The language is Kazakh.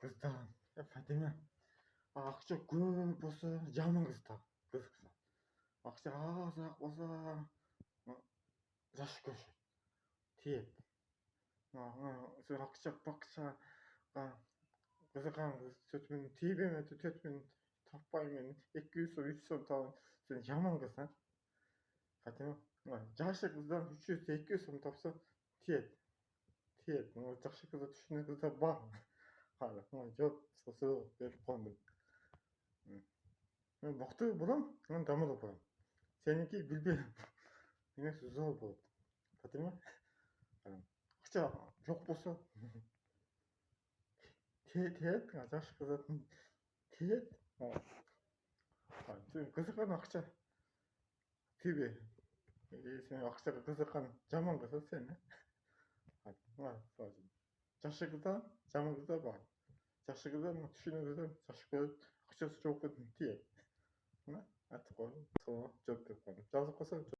그래서 Фатима акча көп болсо жаман кыз тап. Акча аз ак болсо жаш көрүшөт. Тиет. Сен акча бакча кызыккан кыз 4 минут тийбеме 4 минут таппай мен 200 сом 300 сом табын. Сен жаман кыз, Фатима. Жашы кыздан 300 200 сом тапса тиет. Тиет. Жакшы кызды түшүнө кыздар бар. Жоқ, сосы беріп қойдым. Мен мықты боламын, мен дамылып боламын. Сенікі білбеймін. Мен зор болады. Фатима, ақша жоқ болса, тиет, жас қызатын тиет. Қызыққан ақша тибе. Сен ақшаға қызыққан жаман қызы сен. Жашы қызда, жаман қызда бар. Жашы қызда түшүнө қызда жашы көрүп, акчасы жок тиет. Атып коюп, жооп берип койдум. Жазып койсо